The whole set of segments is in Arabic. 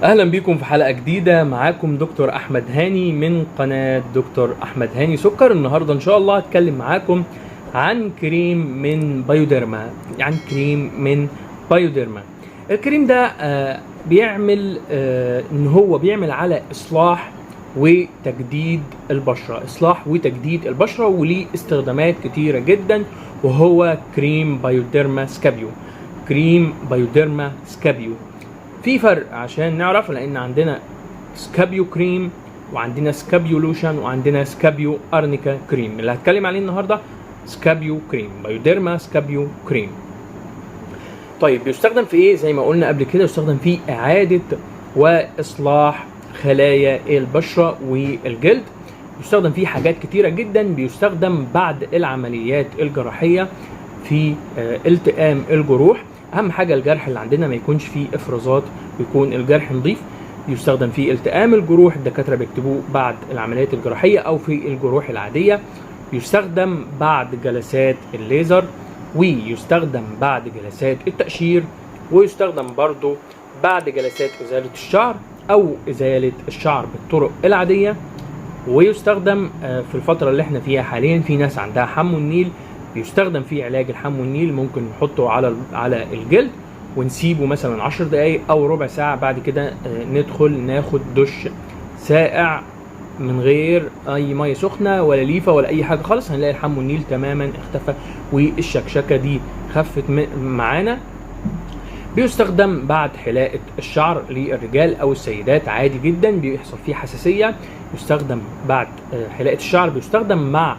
اهلا بيكم في حلقة جديدة. معاكم دكتور احمد هاني من قناة دكتور احمد هاني سكر. النهاردة ان شاء الله هتكلم معاكم عن كريم من بايوديرما. الكريم ده بيعمل ان هو بيعمل على اصلاح وتجديد البشرة، وليه استخدامات كتيرة جدا، وهو كريم بايوديرما سكابيو. في فرق عشان نعرف، لان عندنا سكابيو كريم وعندنا سكابيو لوشن وعندنا سكابيو ارنيكا كريم. اللي هتكلم عليه النهارده سكابيو كريم، بايوديرما سكابيو كريم. طيب بيستخدم في ايه؟ زي ما قلنا قبل كده يستخدم في اعادة واصلاح خلايا البشرة والجلد. يستخدم فيه حاجات كتيرة جدا. بيستخدم بعد العمليات الجراحية في التئام الجروح. اهم حاجه الجرح اللي عندنا ما يكونش فيه افرازات ويكون الجرح نظيف. يستخدم في التئام الجروح، الدكاتره بيكتبوه بعد العمليات الجراحيه او في الجروح العاديه. يستخدم بعد جلسات الليزر، ويستخدم بعد جلسات التقشير، ويستخدم برضو بعد جلسات ازاله الشعر او ازاله الشعر بالطرق العاديه. ويستخدم في الفتره اللي احنا فيها حاليا في ناس عندها حمو النيل، بيستخدم فيه علاج الحمو النيل. ممكن نحطه على الجلد ونسيبه مثلا 10 دقايق او ربع ساعة. بعد كده ندخل ناخد دش ساقع من غير اي ميه سخنة ولا ليفة ولا اي حاجة خالص. هنلاقي الحمو النيل تماما اختفى والشكشكة دي خفت معانا. بيستخدم بعد حلاقة الشعر للرجال او السيدات عادي جدا بيحصل فيه حساسية. يستخدم بعد حلاقة الشعر. بيستخدم مع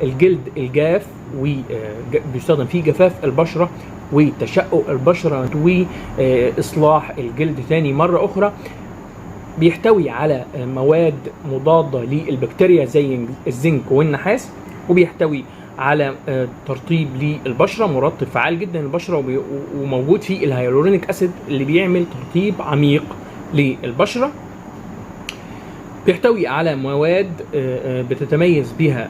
الجلد الجاف، وبيستخدم فيه جفاف البشرة وتشقق البشرة وإصلاح الجلد تاني مرة أخرى. بيحتوي على مواد مضادة للبكتيريا زي الزنك والنحاس، وبيحتوي على ترطيب للبشرة، مرطب فعال جدا للبشرة، وموجود فيه الهيالورونيك أسيد اللي بيعمل ترطيب عميق للبشرة. بيحتوي على مواد بتتميز بها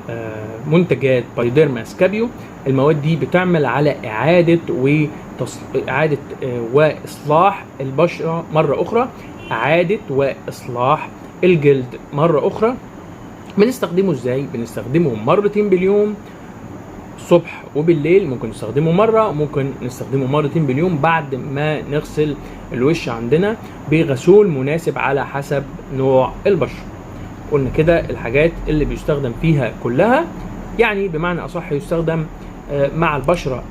منتجات بايوديرما سكابيو. المواد دي بتعمل على إعادة وإصلاح البشرة مرة أخرى، إعادة وإصلاح الجلد مرة أخرى. بنستخدمه إزاي؟ بنستخدمه مرتين باليوم، الصبح وبالليل. ممكن نستخدمه مرة، ممكن نستخدمه مرتين باليوم بعد ما نغسل الوش عندنا بغسول مناسب على حسب نوع البشرة. قلنا كده الحاجات اللي بيستخدم فيها كلها، يعني بمعنى أصح يستخدم مع البشرة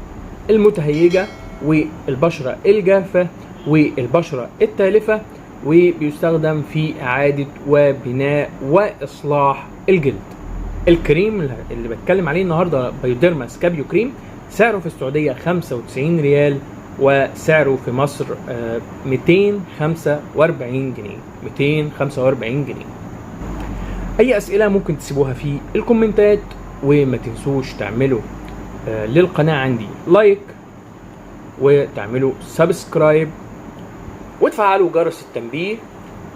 المتهيجة والبشرة الجافة والبشرة التالفة، وبيستخدم في إعادة وبناء وإصلاح الجلد. الكريم اللي بتكلم عليه النهارده بايوديرما سكابيو كريم، سعره في السعودية 95 ريال، وسعره في مصر 245 جنيه. اي اسئلة ممكن تسيبوها في الكومنتات، وما تنسوش تعملوا للقناة عندي لايك، وتعملوا سبسكرايب، وتفعلوا جرس التنبيه،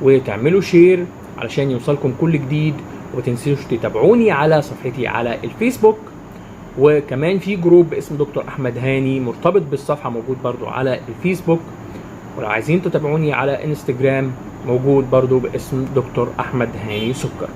وتعملوا شير علشان يوصلكم كل جديد. ومتنسوش تتابعوني على صفحتي على الفيسبوك، وكمان في جروب باسم دكتور احمد هاني مرتبط بالصفحة، موجود برضو على الفيسبوك. ولو عايزين تتابعوني على انستجرام موجود برضو باسم دكتور احمد هاني سكر.